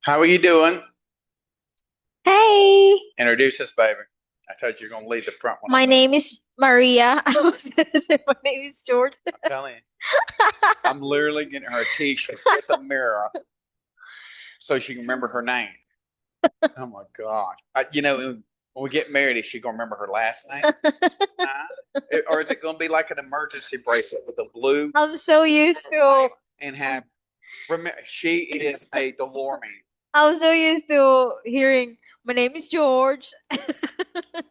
How are you doing? Hey, Introduce us, baby. I told you you're gonna lead the front one on my this. name is Maria. I was gonna say my name is George. I'm telling you, I'm literally getting her a T-shirt with a mirror so she can remember her name. Oh my God! When we get married, is she gonna remember her last name? Huh? Or is it gonna be like an emergency bracelet with a blue I'm so used to and have? Remember, she is a DeLorean I'm so used to hearing my name is George.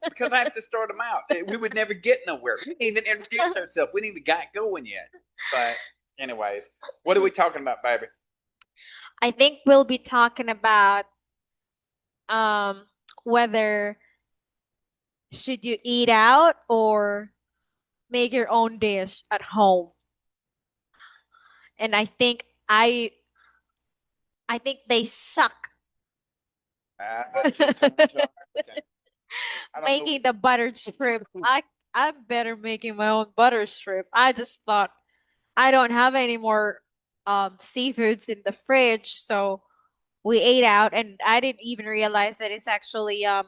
because I have to start them out. We would never get nowhere. We didn't even introduce ourselves. We didn't even got going yet. But anyways, what are we talking about, baby? I think we'll be talking about um whether should you eat out or make your own dish at home. And I think they suck. That's your turn to okay. I don't know. Making the buttered shrimp. I'm better making my own butter shrimp. I just thought I don't have any more seafoods in the fridge, so we ate out and I didn't even realize that it's actually Mother's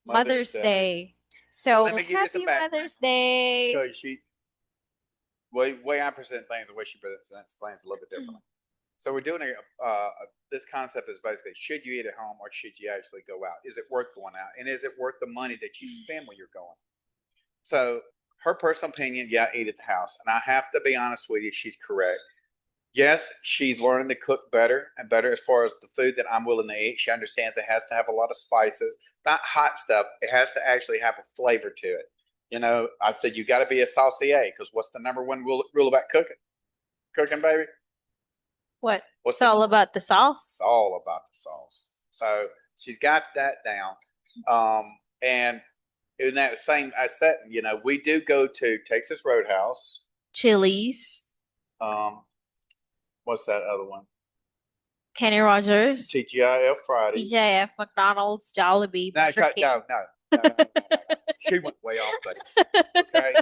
Mother's Day. Day. Let So me give you some happy background Mother's Day. because way I present things, the way she presents things, a little bit differently. So we're doing this concept is basically should you eat at home or should you actually go out? Is it worth going out, and is it worth the money that you spend when you're going? So her personal opinion, yeah, eat at the house, and I have to be honest with you, she's correct. Yes, she's learning to cook better and better as far as the food that I'm willing to eat. She understands it has to have a lot of spices, not hot stuff. It has to actually have a flavor to it. I said you got to be a saucier because what's the number one rule about cooking? Cooking, baby. What? What's It's the all number? about the sauce. It's all about the sauce. So she's got that down. And in that same setting, we do go to Texas Roadhouse. Chili's, Um, what's that other one? Kenny Rogers, TGIF Fridays. TJF, McDonald's, Jollibee, No, Burger King. no. She went way off base. Okay,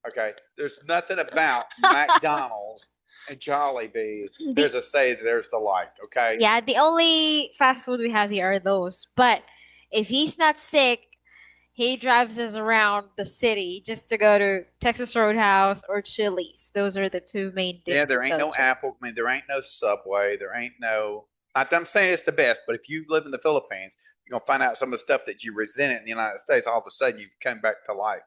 okay. There's nothing about McDonald's and Jollibee. The There's a say, there's the like. Okay. Yeah, the only fast food we have here are those. But if he's not sick, he drives us around the city just to go to Texas Roadhouse or Chili's. Those are the two main Yeah, dips there we ain't go no to. Apple. I mean, there ain't no Subway. There ain't no. Not that I'm saying it's the best, but if you live in the Philippines, you're gonna find out some of the stuff that you resented in the United States. All of a sudden, you've come back to life.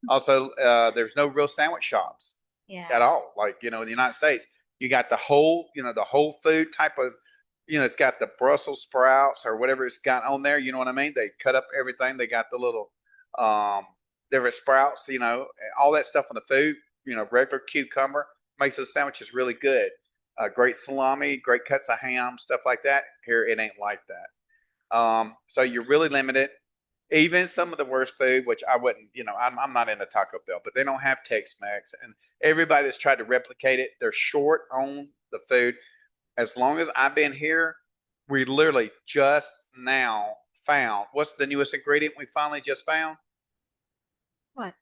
Also, there's no real sandwich shops Yeah. at all. Like in the United States, you got the whole food type of, it's got the Brussels sprouts or whatever it's got on there. You know what I mean? They cut up everything. They got the little um, different sprouts. All that stuff on the food. Regular cucumber makes those sandwiches really good. Great salami, great cuts of ham, stuff like that. Here it ain't like that. So you're really limited. Even some of the worst food, which I wouldn't, I'm not into Taco Bell, but they don't have Tex-Mex, and everybody that's tried to replicate it, they're short on the food. As long as I've been here, we literally just now found what's the newest ingredient we finally just found? What?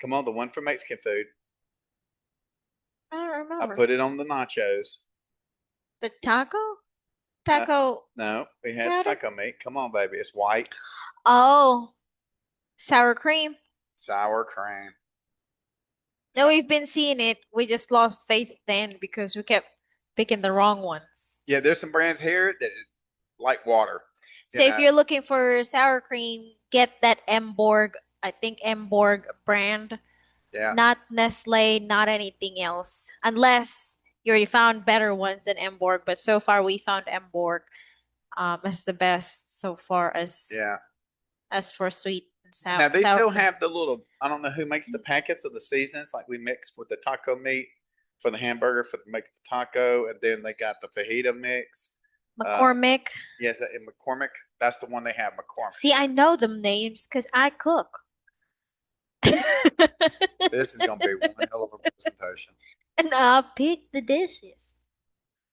Come on, the one for Mexican food. I don't I remember. put it on the nachos. The taco? Uh, Taco no, we had powder? taco meat. Come on, baby, it's white, Oh, sour cream. sour cream. No, we've been seeing it. We just lost faith then because we kept picking the wrong ones. Yeah, there's some brands here that like water. You So if know, you're looking for sour cream, get that Emborg, I think Emborg brand, yeah. not Nestle, not anything else. Unless you already found better ones than Emborg, but so far we found Emborg as the best so far Yeah. as for sweet and Now they sour still cream. have the little. I don't know who makes the packets of the seasons. Like we mix with the taco meat for the hamburger for the make the taco, and then they got the fajita mix. Uh, McCormick. yes, in McCormick, that's the one they have. McCormick. See, I know them names because I cook. This is gonna be one hell of a presentation. And I pick the dishes.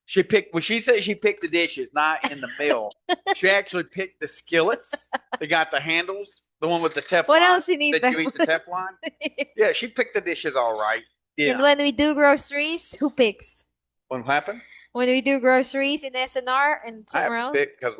She picked when she said she picked the dishes, not in the mill. She actually picked the skillets. They got the handles, the one with the What Teflon else you need, that you Bev? eat the Teflon. Yeah, she picked the dishes all right. And Yeah. when we do groceries, who picks? What happened? when we do groceries in SNR and I have somewhere to else. pick because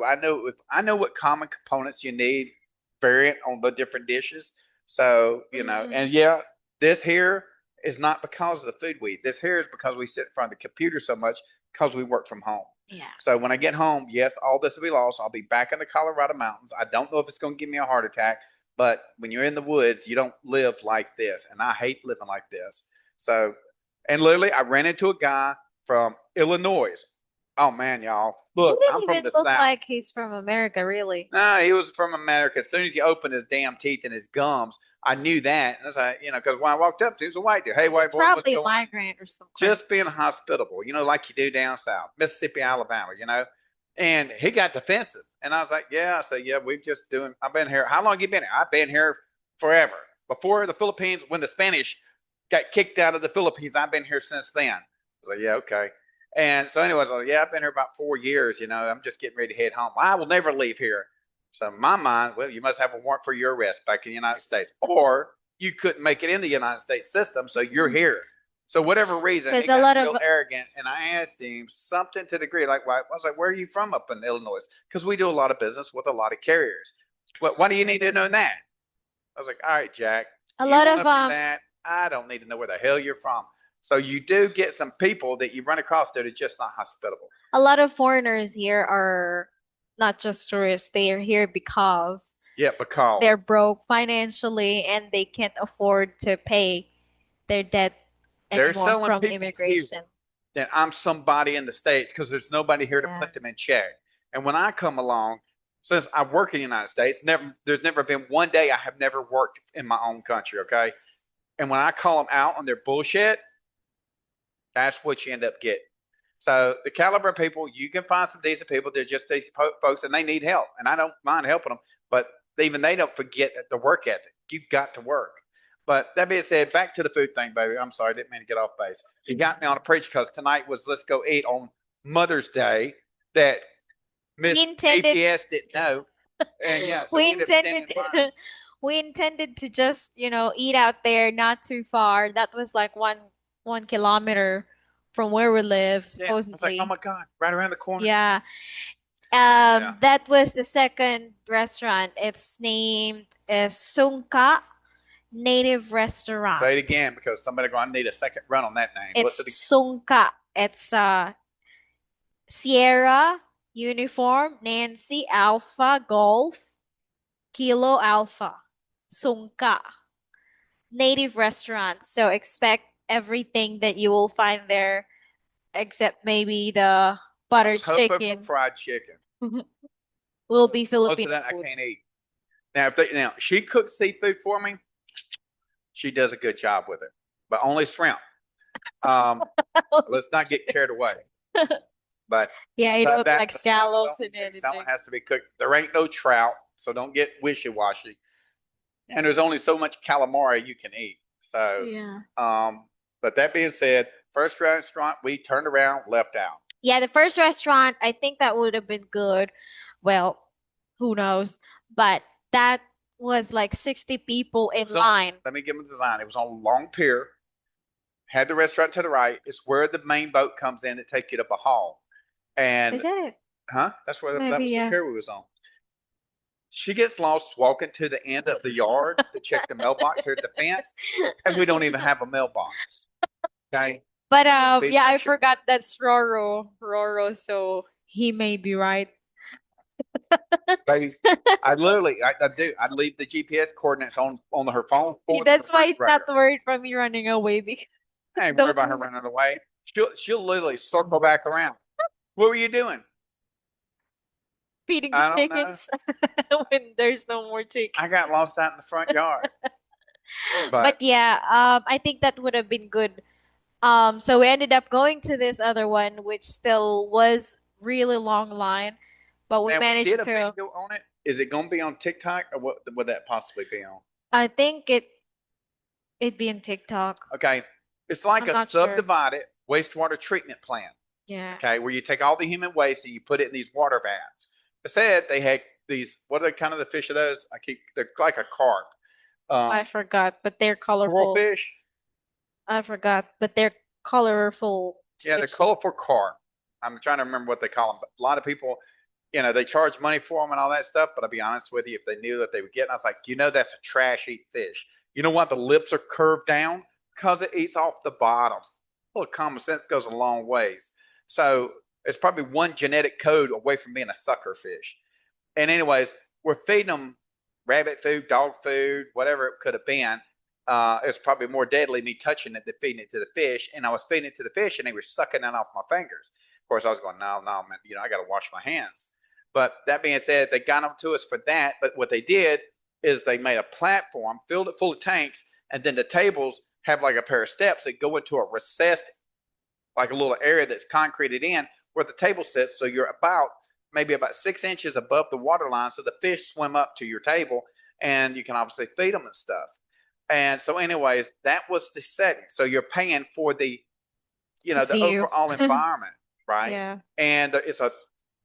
I know what common components you need, variant on the different dishes. So, Mm, and yeah, this here is not because of the food we eat. This here is because we sit in front of the computer so much because we work from home. yeah. So when I get home, yes, all this will be lost. I'll be back in the Colorado mountains. I don't know if it's going to give me a heart attack, but when you're in the woods, you don't live like this. And I hate living like this. So, and literally, I ran into a guy from Illinois. Oh man, y'all. He Look, I'm didn't from even the look South. like he's from America, really. No, he was from America. As soon as he opened his damn teeth and his gums, I knew that. And I was like, because when I walked up to him, he was a white dude. Hey, white It's boy, what's probably a going on? migrant or some crap. Just being hospitable, like you do down south, Mississippi, Alabama. And he got defensive. And I was like, yeah. I said, yeah, I've been here. How long you been here? I've been here forever. Before the Philippines, when the Spanish got kicked out of the Philippines, I've been here since then. I was like, yeah, okay. And so, anyways, I was like, yeah, I've been here about 4 years. I'm just getting ready to head home. I will never leave here. So, in my mind, well, you must have a warrant for your arrest back in the United States, or you couldn't make it in the United States system, so you're here. So, whatever reason, Because he a got lot real of arrogant, and I asked him something to the degree like, why? I was like, where are you from up in Illinois? Because we do a lot of business with a lot of carriers. Why do you need to know that? I was like, all right, Jack, a you lot want to of do that? I don't need to know where the hell you're from. So you do get some people that you run across that are just not hospitable. foreigners here are not just tourists. They are here because Yeah, because they're broke financially and they can't afford to pay their debt they're anymore telling from people here immigration. that I'm somebody in the States because there's nobody here to Yeah. put them in check. And when I come along, since I work in the United States, there's never been one day I have never worked in my own country. Okay. And when I call them out on their bullshit, that's what you end up getting. So the caliber of people, you can find some decent people. They're just decent folks, and they need help, and I don't mind helping them. But even they don't forget the work ethic. You've got to work. But that being said, back to the food thing, baby. I'm sorry, I didn't mean to get off base. You got me on a preach because tonight was let's go eat on Mother's Day that We Miss intended GPS didn't know, and yeah, so we we ended up standing intended in lines. we intended to just, eat out there not too far. That was like one kilometer from where we live, Yeah, I was like, oh supposedly. my god, right around the corner. Yeah. Yeah, That was the second restaurant. It's named Sungka Native Restaurant. say it again because somebody going, I need a second run on that name. What's It's it again? Sungka. It's Sierra Uniform Nancy Alpha Golf Kilo Alpha Sungka Native Restaurant. So expect everything that you will find there except maybe the I butter was hoping for chicken fried chicken. will be Most of Filipino that I food. can't eat. Now she cooks seafood for me. She does a good job with it, but only shrimp. Um, let's not get carried away. But Yeah, I don't that like the salmon, scallops and salmon anything. has to be cooked. There ain't no trout, so don't get wishy washy. And there's only so much calamari you can eat. So, Yeah. but that being said, first restaurant we turned around, left out. Yeah, the first restaurant, I think that would have been good. Well, who knows? But that was like 60 people in line. Let me give them a design. It was on Long Pier. Had the restaurant to the right. It's where the main boat comes in that take you to Bahal. And Is that it? That's where that Maybe, was the yeah. pier we was on. She gets lost walking to the end of the yard to check the mailbox here at the fence, and we don't even have a mailbox. Okay. But Be yeah, I sure. forgot that's Roro, so he may be right. Baby, I do. I leave the GPS coordinates on her phone for the That's why he's not refrigerator. worried from me running away because I ain't worried don't about her running away. She'll literally circle back around. What were you doing? feeding the I don't know. chickens when there's no more chicken. I got lost out in the front yard. But But yeah, I think that would have been good. So we ended up going to this other one, which still was really long line, but we now we did managed a to. video on it. Is it going to be on TikTok or what would that possibly be on? I think it'd be in TikTok. Okay. It's like I'm a not sure. subdivided wastewater treatment plant. Yeah. Okay. Where you take all the human waste and you put it in these water vats. It said they had these, what are the kind of the fish of those? They're like a carp. I forgot, but they're Coral colorful. fish. I forgot, but they're colorful Yeah, they're fish. colorful carp. I'm trying to remember what they call them, but a lot of people, they charge money for them and all that stuff. But I'll be honest with you, if they knew that they would get, and I was like, that's a trash eat fish. You know what? The lips are curved down because it eats off the bottom. A little common sense goes a long ways. So it's probably one genetic code away from being a sucker fish. And anyways, we're feeding them rabbit food, dog food, whatever it could have been. It's probably more deadly me touching it than feeding it to the fish. And I was feeding it to the fish, and they were sucking it off my fingers. Of course, I was going, no, man, I got to wash my hands. But that being said, they got them to us for that. But what they did is they made a platform, filled it full of tanks, and then the tables have like a pair of steps that go into a recessed, like a little area that's concreted in where the table sits. So you're maybe about 6 inches above the water line. So the fish swim up to your table, and you can obviously feed them and stuff. And so, anyways, that was the setting. So you're paying for the overall environment, right? Yeah. And it's a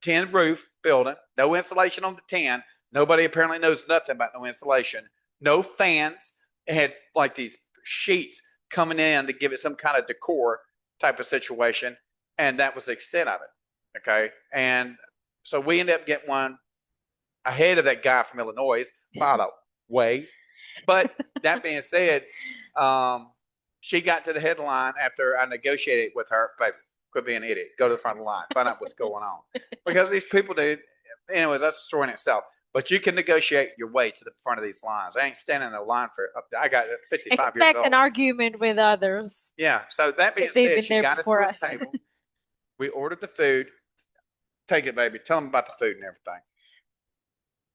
tin roof building, no insulation on the tin. Nobody apparently knows nothing about no insulation. No fans. It had like these sheets coming in to give it some kind of decor type of situation. And that was the extent of it. Okay. And so we ended up getting one ahead of that guy from Illinois, by the way. But that being said, she got to the headline after I negotiated with her. Baby, quit being an idiot. Go to the front of the line. Find out what's going on. Because these people do. Anyways, that's a story in itself. But you can negotiate your way to the front of these lines. I ain't standing in a line for up there. I got 55 years old. Expect an argument with others. Yeah. So that being said, she got us to the table. We ordered the food. Take it, baby. Tell them about the food and everything.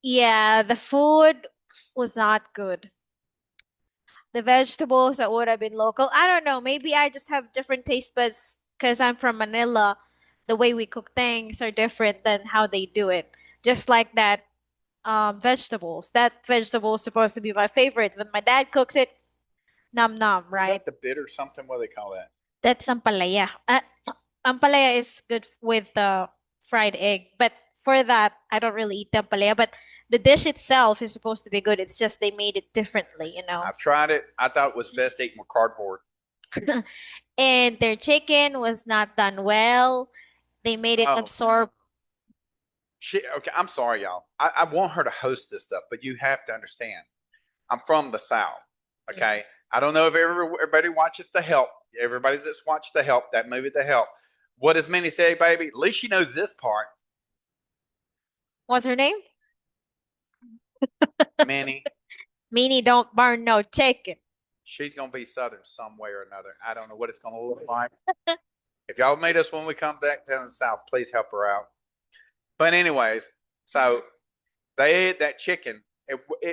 Yeah, the food was not good. The vegetables that would have been local. I don't know. Maybe I just have different taste buds because I'm from Manila. The way we cook things are different than how they do it. Just like that vegetables. That vegetable is supposed to be my favorite. When my dad cooks it, num num, right? The bitter something, what do they call that? That's ampalaya. Ampalaya is good with the fried egg, but for that, I don't really eat the ampalaya. But the dish itself is supposed to be good. It's just they made it differently, you know. I've tried it. I thought it was best eating with cardboard. And their chicken was not done well. They made it absorb. Okay, I'm sorry, y'all. I want her to host this stuff, but you have to understand. I'm from the South. Okay. Yeah. I don't know if everybody watches The Help. Everybody's that's watched The Help, that movie, The Help. What does Minnie say, baby? At least she knows this part. What's her name? Minnie. Minnie don't burn no chicken. She's going to be Southern some way or another. I don't know what it's going to look like. If y'all meet us when we come back down the South, please help her out. But anyways, so they ate that chicken.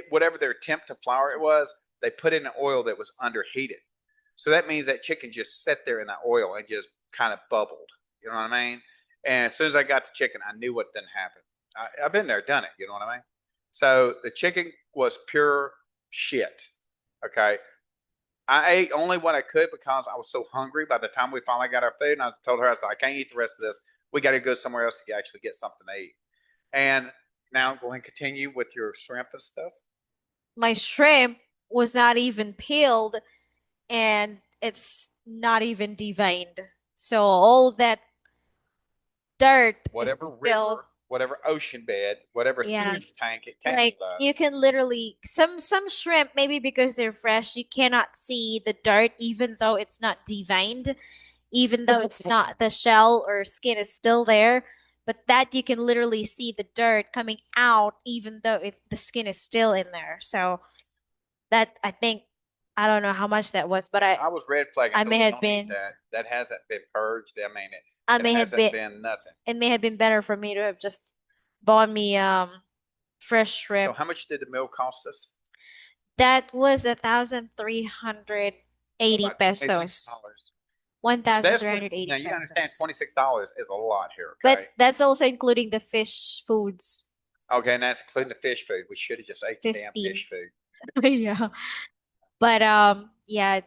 Whatever their attempt to flour it was, they put in an oil that was underheated. So that means that chicken just sat there in that oil and just kind of bubbled. You know what I mean? And as soon as I got the chicken, I knew what didn't happen. I've been there, done it. You know what I mean? So the chicken was pure shit. Okay. I ate only what I could because I was so hungry by the time we finally got our food. And I told her, I said, I can't eat the rest of this. We got to go somewhere else to actually get something to eat. And now go ahead and continue with your shrimp and stuff. My shrimp was not even peeled and it's not even deveined. So all that dirt, whatever river, whatever ocean bed, whatever fish tank it came like you can literally some shrimp, maybe because they're fresh, you cannot see the dirt even though it's not deveined, even though it's not, the shell or skin is still there. But that you can literally see the dirt coming out even though the skin is still in there. So that I think I don't know how much that was, but I was red flagging. I may have been that hasn't been purged. I mean I may have been nothing. It may have been better for me to have just bought me fresh shrimp. So how much did the meal cost us? That was 1,380 pesos. 1,380. Now you understand $26 is a lot here. Okay? But that's also including the fish foods. Okay, and that's including the fish food. We should have just ate the damn fish food. Yeah. But yeah,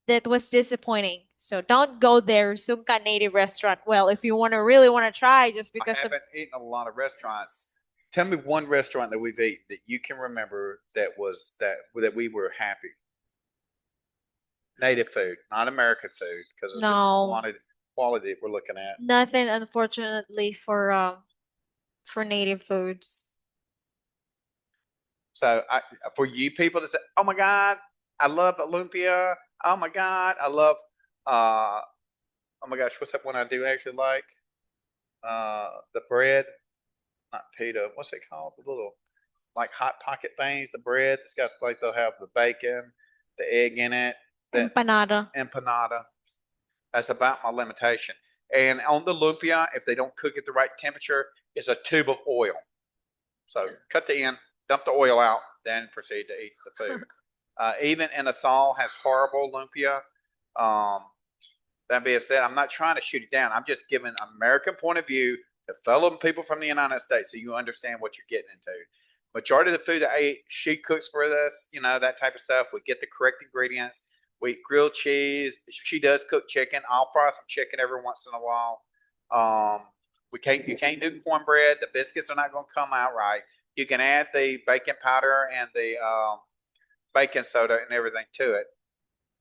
that was disappointing. So don't go there, Sungkan Native Restaurant. Well, if you really want to try, just because I haven't eaten a lot of restaurants. Tell me one restaurant that we've eaten that you can remember that we were happy. Native food, not American food, because no. quality that we're looking at. Nothing, unfortunately, for native foods. So for you people to say, "Oh my God, I love Olympia. Oh my God, I love uh oh my gosh, what's that one I do actually like? The bread, not pita. What's it called? The little like hot pocket things. The bread. It's got like they'll have the bacon, the egg in it. That Empanada. empanada. That's about my limitation. And on the lumpia, if they don't cook at the right temperature, it's a tube of oil. So cut the end, dump the oil out, then proceed to eat the food. Even Inasal has horrible lumpia. Um, that being said, I'm not trying to shoot it down. I'm just giving an American point of view to fellow people from the United States so you understand what you're getting into. Majority of the food I eat, she cooks for us, you know, that type of stuff. We get the correct ingredients. We eat grilled cheese. She does cook chicken. I'll fry some chicken every once in a while. You can't do cornbread. The biscuits are not going to come out right. You can add the baking powder and the baking soda and everything to it.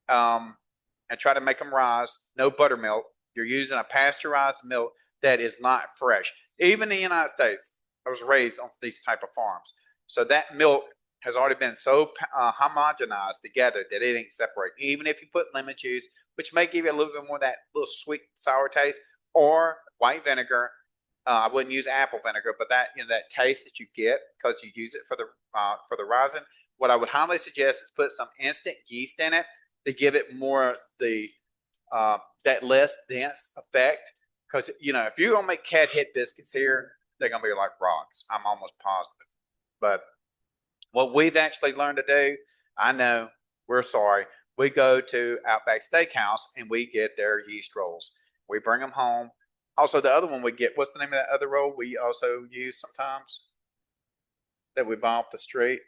And try to make them rise. No buttermilk. You're using a pasteurized milk that is not fresh. Even in the United States, I was raised on these type of farms, so that milk has already been so homogenized together that it ain't separate. Even if you put lemon juice, which may give you a little bit more of that little sweet sour taste, or white vinegar. I wouldn't use apple vinegar, but that that taste that you get because you use it for the rising. What I would highly suggest is put some instant yeast in it to give it more the that less dense effect. Because if you're gonna make cat head biscuits here, they're gonna be like rocks. I'm almost positive. But what we've actually learned to do, I know we're sorry. We go to Outback Steakhouse and we get their yeast rolls. We bring them home. Also, the other one we get, what's the name of that other roll we also use sometimes that we buy off the street?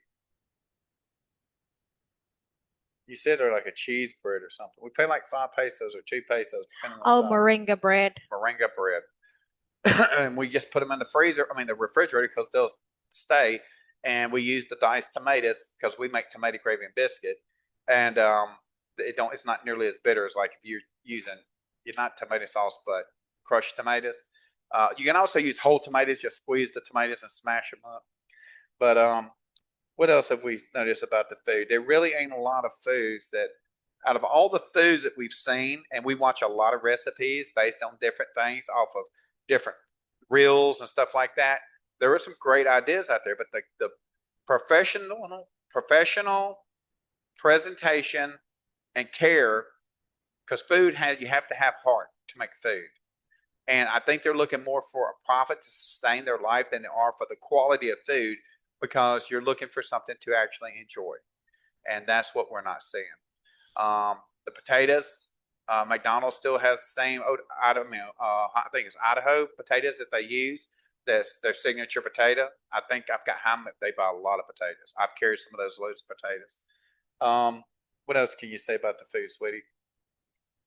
You said they're like a cheese bread or something. We pay like 5 pesos or 2 pesos, depending on Oh, size. moringa bread. Moringa bread. And we just put them in the freezer, I mean, the refrigerator, because they'll stay. And we use the diced tomatoes because we make tomato gravy and biscuit. And it's not nearly as bitter as like if you're using, you're not tomato sauce, but crushed tomatoes. You can also use whole tomatoes, just squeeze the tomatoes and smash them up. But what else have we noticed about the food? There really ain't a lot of foods that, out of all the foods that we've seen, and we watch a lot of recipes based on different things off of different reels and stuff like that. There are some great ideas out there, but the professional presentation and care, because you have to have heart to make food. And I think they're looking more for a profit to sustain their life than they are for the quality of food because you're looking for something to actually enjoy. And that's what we're not seeing. The potatoes, McDonald's still has the same, I think it's Idaho potatoes that they use. That's their signature potato. I think I've got how they buy a lot of potatoes. I've carried some of those loads of potatoes. What else can you say about the food, sweetie?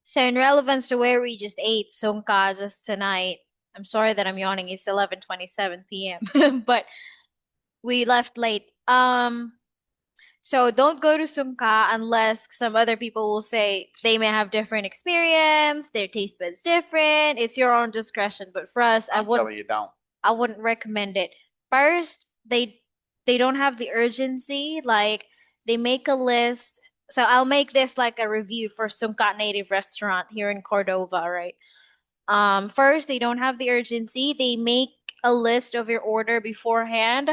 So in relevance to where we just ate sungka just tonight, I'm sorry that I'm yawning. It's 11:27 p.m. but we left late. So don't go to Sungka unless some other people will say they may have different experience, their taste buds different. It's your own discretion. But for us, I'm telling you, don't. I wouldn't recommend it. First, they don't have the urgency. Like they make a list. So I'll make this like a review for Sungka Native Restaurant here in Cordova, right? First, they don't have the urgency. They make a list of your order beforehand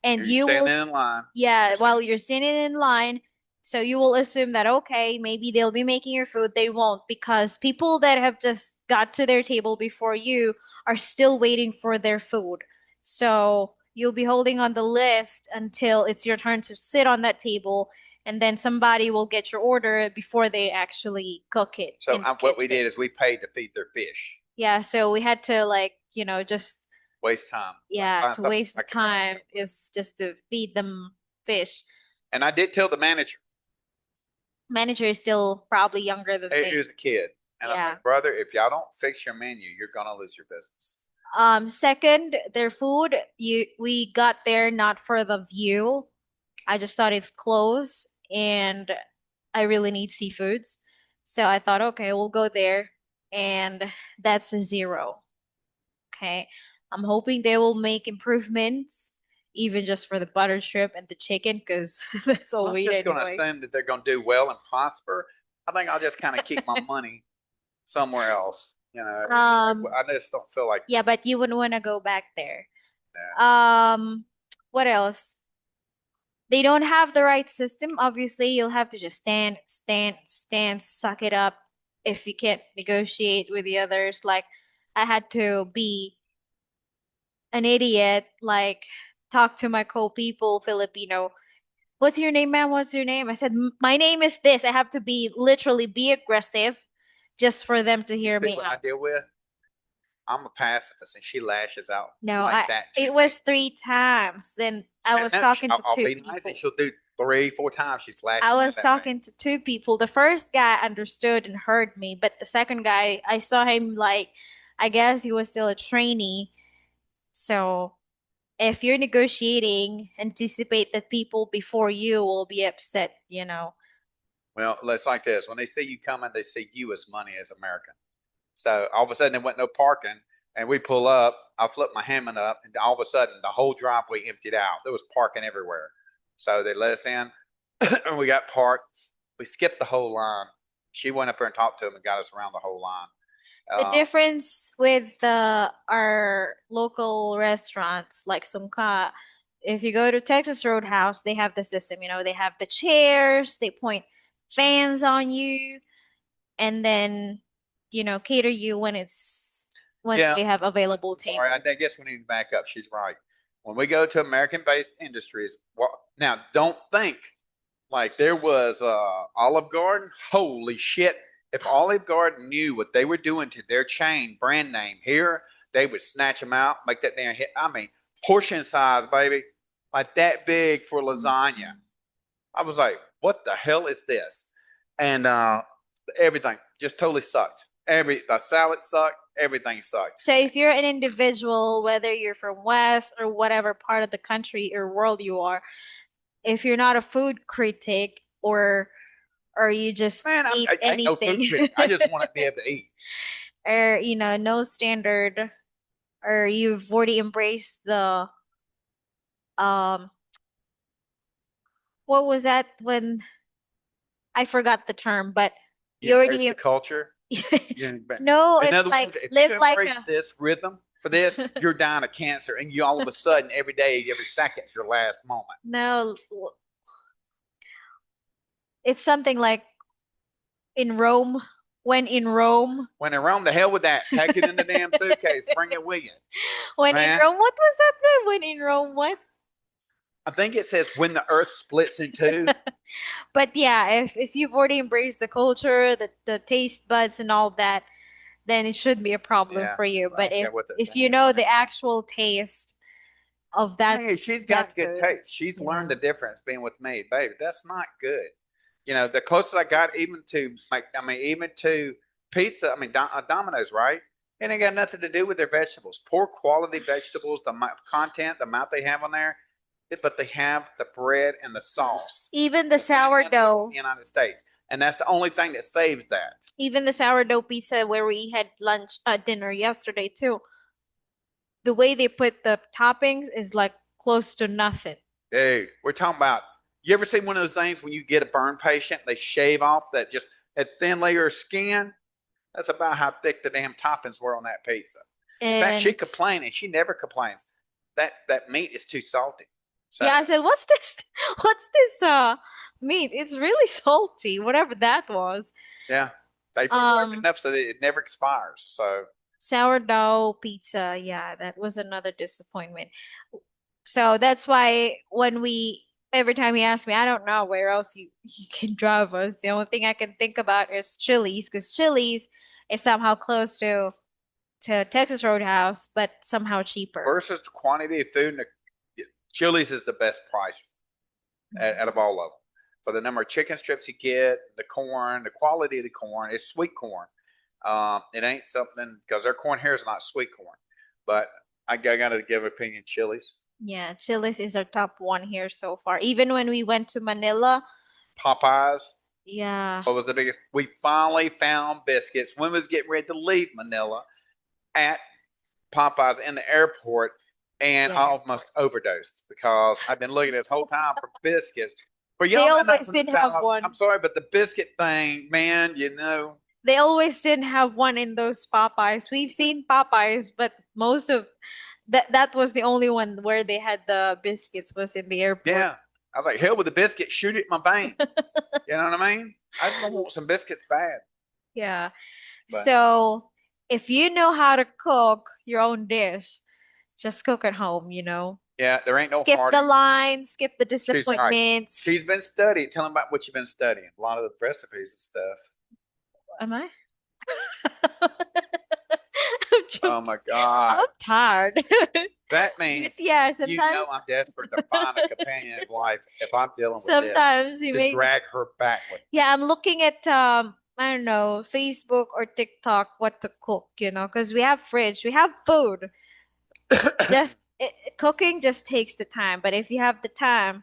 and You're you will, standing in line. yeah, while you're standing in line, so you will assume that, okay, maybe they'll be making your food. They won't, because people that have just got to their table before you are still waiting for their food. So you'll be holding on the list until it's your turn to sit on that table, and then somebody will get your order before they actually cook it So in the what we kitchen. did is we paid to feed their fish. Yeah, so we had to, like, just Waste time. yeah, Find to stuff waste the I can make. time is just to feed them fish. And I did tell the manager, Manager is still probably younger than hey, me. here's a kid. And I'm Yeah. like, brother, if y'all don't fix your menu, you're gonna lose your business. Second, their food, we got there not for the view. I just thought it's close and I really need seafoods. So I thought, okay, we'll go there. and that's a zero. Okay. I'm hoping they will make improvements, even just for the butter shrimp and the chicken, because that's all I'm we eat just going to anyway. assume that they're going to do well and prosper. I think I'll just kind of keep my money somewhere else. Um, I just don't feel like yeah, but you wouldn't want to go back there. that. Um, what else? They don't have the right system. Obviously, you'll have to just stand, suck it up if you can't negotiate with the others. Like, I had to be an idiot, like, talk to my co-people, Filipino. What's your name, ma'am? What's your name? I said, My name is this." I have to be literally be aggressive just for them to hear me People I out. deal with, I'm a pacifist, and she lashes out No, like I that to it me. was 3 times. Then I And was no, talking to I'll two be nice, and people. she'll do 3, 4 times. She's I lashing out was at me. talking to two people. The first guy understood and heard me, but the second guy, I saw him like, I guess he was still a trainee. So if you're negotiating, anticipate that people before you will be upset. Well, it's like this: when they see you coming, they see you as money as American. So all of a sudden, there wasn't no parking, and we pull up. I flip my Hammond up, and all of a sudden, the whole driveway emptied out. There was parking everywhere. So they let us in, and we got parked. We skipped the whole line. She went up there and talked to him and got us around the whole line. The Uh, difference with the our local restaurants like Sumka, if you go to Texas Roadhouse, they have the system, they have the chairs, they point fans on you, and then, cater you when yeah, they have available I'm sorry. tables. I guess we need to back up. She's right. When we go to American-based industries, now don't think like there was Olive Garden. Holy shit! If Olive Garden knew what they were doing to their chain brand name here, they would snatch them out, make that damn hit. I mean, portion size, baby, like that big for lasagna. I was like, what the hell is this? And everything just totally sucked. The salad sucked. Everything sucked. So if you're an individual, whether you're from West or whatever part of the country or world you are, if you're not a food critic or you just Man, eat I ain't no food anything critic. I just want to be able to eat. or no standard, or you've already embraced the um what was that when I forgot the term, but You you embrace already the culture. You, no, in it's other like words, if live you like embrace this rhythm for this, you're dying of cancer, and you all of a sudden every day, every second's your last moment. no, it's something like in Rome, when in Rome. When in Rome, the hell with that. Pack it in the damn suitcase. Bring it with you, When in man. Rome, what was that then? When in Rome, what? I think it says when the earth splits in two. But yeah, if you've already embraced the culture, the taste buds and all that, then it shouldn't be a problem Yeah, for you. I But if forgot what the if you dang know thing. the actual taste of that Hey, she's that got good food, taste. She's learned yeah. the difference being with me, baby. That's not good. The closest I got even to like, I mean, even to pizza. I mean, Domino's, right? It ain't got nothing to do with their vegetables. Poor quality vegetables, content, the amount they have on there, but they have the bread and the sauce. Even the The same ones in the sourdough, United States, and that's the only thing that saves that. even the sourdough pizza where we had dinner yesterday too. The way they put the toppings is like close to nothing. Dude, we're talking about. You ever see one of those things when you get a burn patient, they shave off that thin layer of skin? That's about how thick the damn toppings were on that pizza. In fact, she And complained, and she never complains. That meat is too salty. So yeah, I said, "What's this? What's this meat? It's really salty, whatever that was." yeah, they preserve it Um, enough so that it never expires. So sourdough pizza, yeah, that was another disappointment. So that's why every time you ask me, I don't know where else you can drive us. The only thing I can think about is Chili's, because Chili's is somehow close to Texas Roadhouse, but somehow cheaper. versus the quantity of food, Chili's is the best price out of all of them. For the number of chicken strips you get, the corn, the quality of the corn, it's sweet corn. It ain't something because their corn here is not sweet corn, but I got to give opinion Chili's, Yeah, Chili's is our top one here so far. Even when we went to Manila, Popeyes. Yeah. What was the biggest? We finally found biscuits when we was getting ready to leave Manila at Popeyes in the airport, and I Yeah. almost overdosed because I've been looking this whole time for biscuits. For They y'all not always from the didn't have South, I'm one. sorry, but the biscuit thing, man, They always didn't have one in those Popeyes. We've seen Popeyes, but most of that was the only one where they had the biscuits was in the airport. yeah. I was like, hell with the biscuit, shoot it in my vein. You know what I mean? I just want some biscuits bad, Yeah. but So if you know how to cook your own dish, just cook at home, yeah, there ain't no Skip hard. the lines, skip the She's right. disappointments. She's been studying. Tell them about what you've been studying. A lot of the recipes and stuff. Am I? I'm Oh joking. my God. I'm tired. That means Yeah, you know sometimes I'm desperate to find a companion in life if I'm dealing with this. sometimes you Just make drag her back with me. yeah, I'm looking at I don't know, Facebook or TikTok what to cook, because we have fridge, we have food. Just cooking just takes the time, but if you have the time,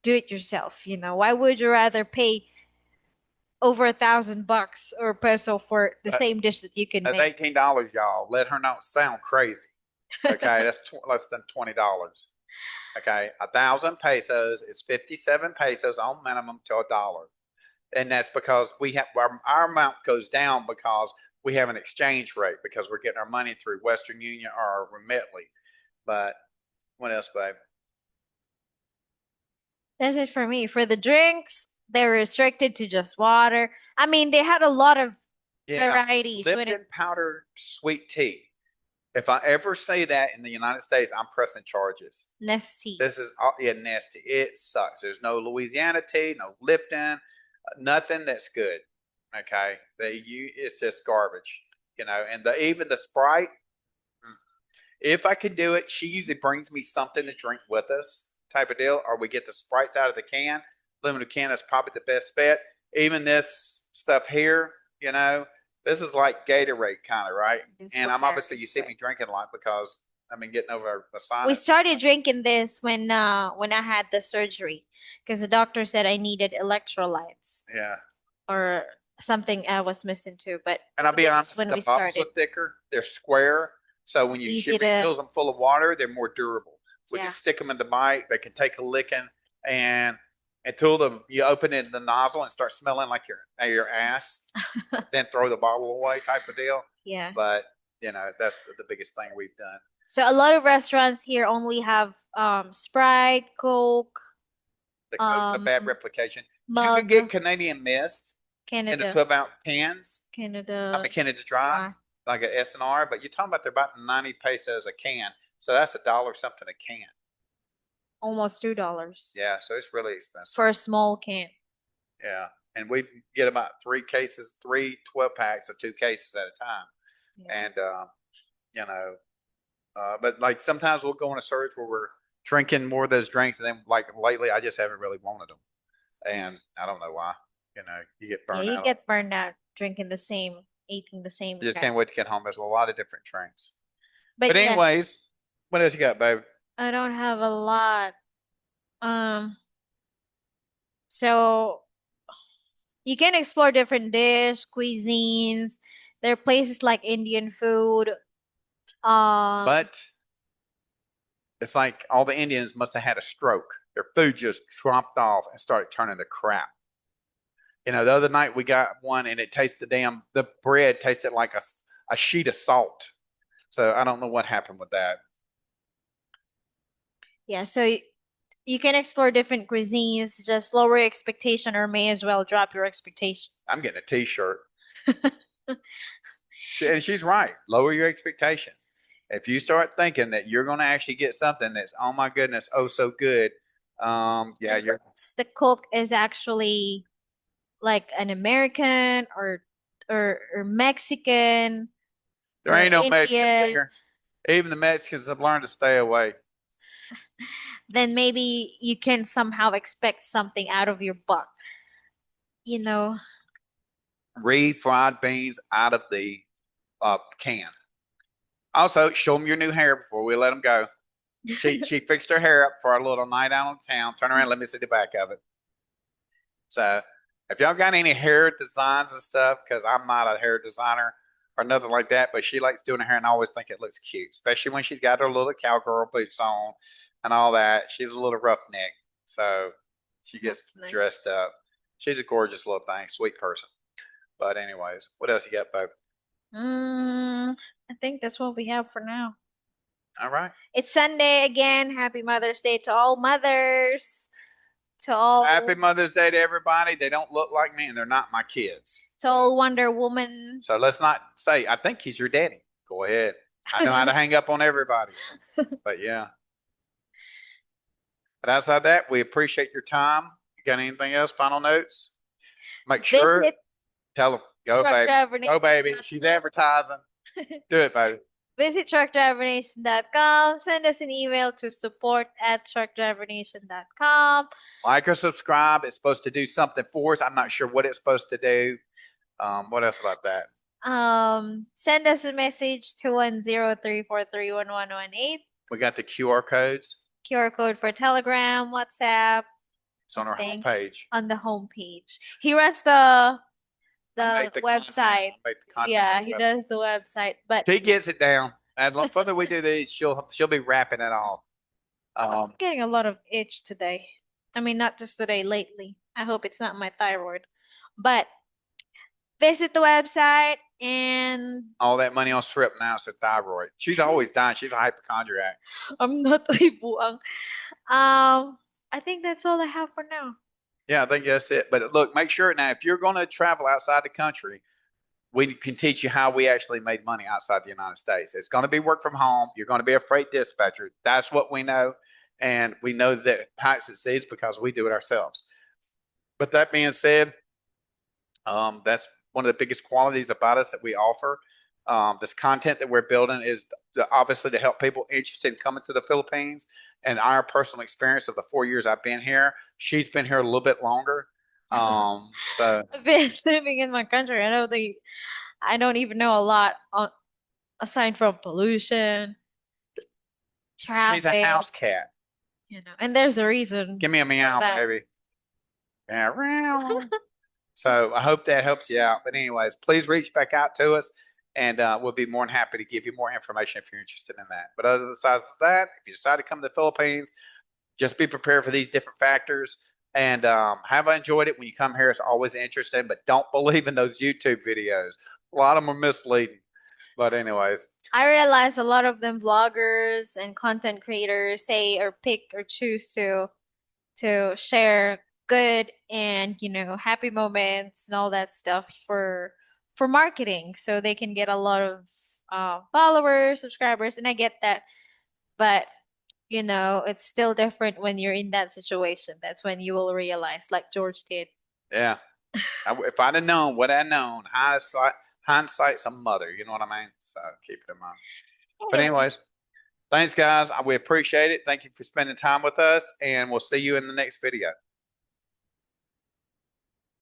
do it yourself, Why would you rather pay over $1,000 or peso for the That- same dish that you can That's make? $18, y'all. Let her not sound crazy. Okay, that's less than $20. Okay, 1,000 pesos is 57 pesos on minimum to $1, and that's because we have our amount goes down because we have an exchange rate because we're getting our money through Western Union or Remitly. But what else, babe? That's it for me. For the drinks, they're restricted to just water. I mean, they had a lot of Yeah, varieties when it Lipton powdered sweet tea. If I ever say that in the United States, I'm pressing charges. Nestea. This is yeah, nasty. It sucks. There's no Louisiana tea, no Lipton, nothing that's good. Okay, it's just garbage, And even the Sprite, if I can do it, she usually brings me something to drink with us, type of deal, or we get the Sprites out of the can. Limited can is probably the best bet. Even this stuff here, you know, this is like Gatorade kind of, right? It's And for I'm obviously you parents, see me right? drinking a lot because I've been getting over a We sinus. started drinking this when I had the surgery because the doctor said I needed electrolytes Yeah. or something I was missing too. But And I'll be this is honest, when the we bottles are started. thicker, they're square. So when she Easy to, refills them full of water, they're more durable. We can yeah. stick them in the bite, they can take a licking, and until you open it in the nozzle and start smelling like your ass, then throw the bottle away type of deal. Yeah. But that's the biggest thing we've done. So a lot of restaurants here only have Sprite, Coke, The Coke's a bad replication. You can Mug, get Canadian Mist in the Canada, 12-ounce cans. I Canada mean, Canada Dry, Dry, like an S&R, but you're talking about they're about 90 pesos a can. So that's $1 something a can. almost $2 Yeah, so it's really expensive. for a small can. Yeah. And we get about 12 packs of 2 cases at a time. Yeah. And, but like sometimes we'll go on a surge where we're drinking more of those drinks. And then like lately, I just haven't really wanted them. And I don't know why. You get Yeah, burned you out. get burned out drinking the same, eating the same You just crap. can't wait to get home. There's a lot of different drinks. But But yeah, anyways, what else you got, babe? I don't have a lot. Um, so you can explore different cuisines. There are places like Indian food. Um, But it's like all the Indians must have had a stroke. Their food just dropped off and started turning to crap. The other night we got one and the bread tasted like a sheet of salt. So I don't know what happened with that. yeah, so you can explore different cuisines, just lower your expectation or may as well drop your expectation. I'm getting a t-shirt. And she's right. Lower your expectations. If you start thinking that you're going to actually get something that's, oh my goodness, oh so good, yeah, The cook is actually like an American or Mexican there or ain't no Mexicans Indian, here. Even the Mexicans have learned to stay away. then maybe you can somehow expect something out of your buck. You know, Refried beans out of the can. Also, show them your new hair before we let them go. She fixed her hair up for a little night out on town. Turn around, let me see the back of it. So If y'all got any hair designs and stuff, because I'm not a hair designer or nothing like that, but she likes doing her hair and I always think it looks cute, especially when she's got her little cowgirl boots on and all that. She's a little roughneck, so she gets Nice. dressed up. She's a gorgeous little thing, sweet person. But anyways, what else you got, Bo? I think that's what we have for now. All right. It's Sunday again. Happy Mother's Day to all mothers, to Happy all Mother's Day to everybody. They don't look like me and they're not my kids. to all Wonder Woman. So let's not say, I think he's your daddy. Go ahead. I know how to hang up on everybody. But yeah. But outside that, we appreciate your time. You got anything else? Final notes? Make sure, Visit tell them, go, baby. Go, baby. truckdrivernation.com. She's advertising. Do it, baby. Visit truckdrivernation.com. Send us an email to support@truckdrivernation.com. Like or subscribe. It's supposed to do something for us. I'm not sure what it's supposed to do. What else about that? Send us a message to 103431118. We got the QR codes. QR code for Telegram, WhatsApp. It's on our Thing homepage. on the homepage. He runs the Make the website. content, make the content Yeah, on he the does the website. But She gets it down. As long further we do these, she'll be wrapping it all. I'm getting a lot of itch today. I mean, not just today, lately. I hope it's not my thyroid. But visit the website and All that money on syrup now is her thyroid. She's always dying. She's a hypochondriac. I'm not a buang. I think that's all I have for now. Yeah, I think that's it. But look, make sure now if you're going to travel outside the country, we can teach you how we actually made money outside the United States. It's going to be work from home. You're going to be a freight dispatcher. That's what we know. And we know that Pike succeeds because we do it ourselves. But that being said, that's one of the biggest qualities about us that we offer. This content that we're building is obviously to help people interested in coming to the Philippines. And our personal experience of the 4 years I've been here, she's been here a little bit longer. So I've been living in my country. I don't even know a lot on, aside from pollution, she's a traffic, house cat. and there's a reason Give me a meow, that. baby. Yeah. So I hope that helps you out. But anyways, please reach back out to us, and we'll be more than happy to give you more information if you're interested in that. But other besides that, if you decide to come to the Philippines, just be prepared for these different factors. And have I enjoyed it? When you come here, it's always interesting, but don't believe in those YouTube videos. A lot of them are misleading. But anyways, I realize a lot of them vloggers and content creators say or pick or choose to share good and happy moments and all that stuff for marketing so they can get a lot of followers, subscribers, and I get that. But it's still different when you're in that situation. That's when you will realize, like George did. yeah. If I'd have known what I'd known, hindsight's a mother. You know what I mean? So keep it in mind. But anyways, thanks, guys. We appreciate it. Thank you for spending time with us, and we'll see you in the next video.